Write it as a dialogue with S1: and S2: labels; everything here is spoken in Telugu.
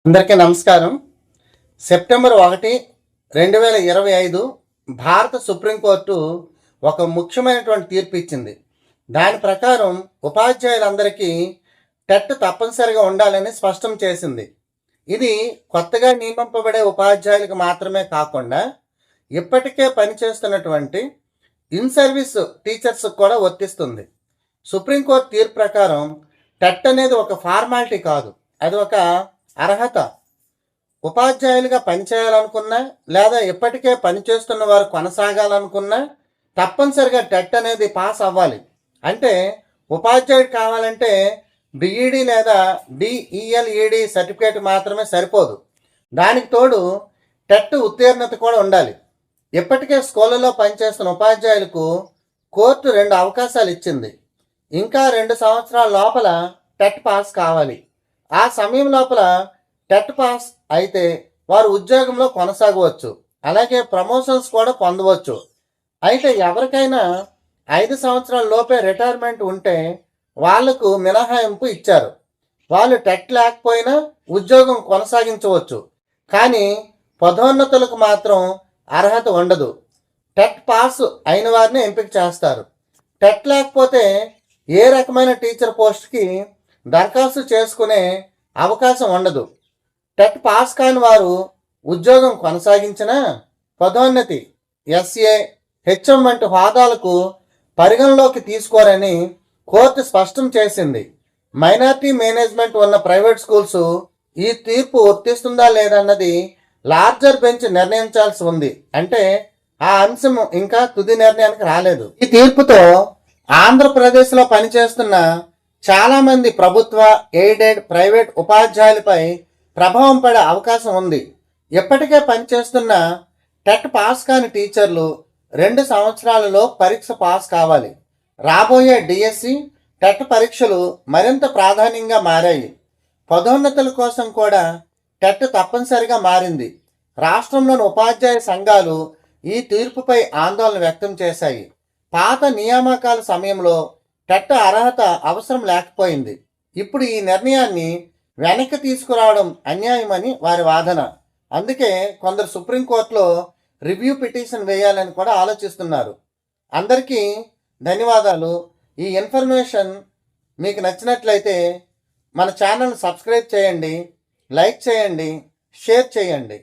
S1: అందరికీ నమస్కారం. సెప్టెంబర్ 1, 2025 భారత సుప్రీంకోర్టు ఒక ముఖ్యమైనటువంటి తీర్పు ఇచ్చింది. దాని ప్రకారం ఉపాధ్యాయులందరికీ టెట్ తప్పనిసరిగా ఉండాలని స్పష్టం చేసింది. ఇది కొత్తగా నియమింపబడే ఉపాధ్యాయులకు మాత్రమే కాకుండా ఇప్పటికే పనిచేస్తున్నటువంటి ఇన్ సర్వీస్ టీచర్స్కి కూడా వర్తిస్తుంది. సుప్రీంకోర్టు తీర్పు ప్రకారం టెట్ అనేది ఒక ఫార్మాలిటీ కాదు, అది ఒక అర్హత. ఉపాధ్యాయులుగా పనిచేయాలనుకున్నా లేదా ఇప్పటికే పనిచేస్తున్న వారు కొనసాగాలనుకున్నా తప్పనిసరిగా టెట్ అనేది పాస్ అవ్వాలి. అంటే ఉపాధ్యాయుడు కావాలంటే బిఈడి లేదా డిఈఎల్ఈడి సర్టిఫికేట్ మాత్రమే సరిపోదు, దానికి తోడు టెట్ ఉత్తీర్ణత కూడా ఉండాలి. ఇప్పటికే స్కూళ్ళలో పనిచేస్తున్న ఉపాధ్యాయులకు కోర్టు 2 అవకాశాలు ఇచ్చింది. ఇంకా 2 సంవత్సరాల లోపల టెట్ పాస్ కావాలి. ఆ సమయం లోపల టెట్ పాస్ అయితే వారు ఉద్యోగంలో కొనసాగవచ్చు, అలాగే ప్రమోషన్స్ కూడా పొందవచ్చు. అయితే ఎవరికైనా 5 సంవత్సరాల లోపే రిటైర్మెంట్ ఉంటే వాళ్లకు మినహాయింపు ఇచ్చారు. వాళ్ళు టెట్ లేకపోయినా ఉద్యోగం కొనసాగించవచ్చు, కానీ పదోన్నతులకు మాత్రం అర్హత ఉండదు. టెట్ పాస్ అయిన వారిని ఎంపిక చేస్తారు. టెట్ లేకపోతే ఏ రకమైన టీచర్ పోస్ట్కి దరఖాస్తు చేసుకునే అవకాశం ఉండదు. టెట్ పాస్ కాని వారు ఉద్యోగం కొనసాగించినా పదోన్నతి, ఎస్ఏ, హెచ్ఎం వంటి హోదాలకు పరిగణలోకి తీసుకోరని కోర్టు స్పష్టం చేసింది. మైనారిటీ మేనేజ్మెంట్ ఉన్న ప్రైవేట్ స్కూల్స్ ఈ తీర్పు వర్తిస్తుందా లేదన్నది లార్జర్ బెంచ్ నిర్ణయించాల్సి ఉంది. అంటే ఆ అంశం ఇంకా తుది నిర్ణయానికి రాలేదు. ఈ తీర్పుతో ఆంధ్రప్రదేశ్లో పనిచేస్తున్న చాలామంది ప్రభుత్వ, ఎయిడెడ్, ప్రైవేట్ ఉపాధ్యాయులపై ప్రభావం పడే అవకాశం ఉంది. ఇప్పటికే పనిచేస్తున్న టెట్ పాస్ కాని టీచర్లు 2 సంవత్సరాలలో పరీక్ష పాస్ కావాలి. రాబోయే డిఎస్సి, టెట్ పరీక్షలు మరింత ప్రాధాన్యంగా మారాయి. పదోన్నతుల కోసం కూడా టెట్ తప్పనిసరిగా మారింది. రాష్ట్రంలోని ఉపాధ్యాయ సంఘాలు ఈ తీర్పుపై ఆందోళన వ్యక్తం చేశాయి. పాత నియామకాల సమయంలో టెట్ అర్హత అవసరం లేకపోయింది. ఇప్పుడు ఈ నిర్ణయాన్ని వెనక్కి తీసుకురావడం అన్యాయమని వారి వాదన. అందుకే కొందరు సుప్రీంకోర్టులో రివ్యూ పిటిషన్ వేయాలని కూడా ఆలోచిస్తున్నారు. అందరికీ ధన్యవాదాలు. ఈ ఇన్ఫర్మేషన్ మీకు నచ్చినట్లయితే మన ఛానల్ సబ్స్క్రైబ్ చేయండి, లైక్ చేయండి, షేర్ చేయండి.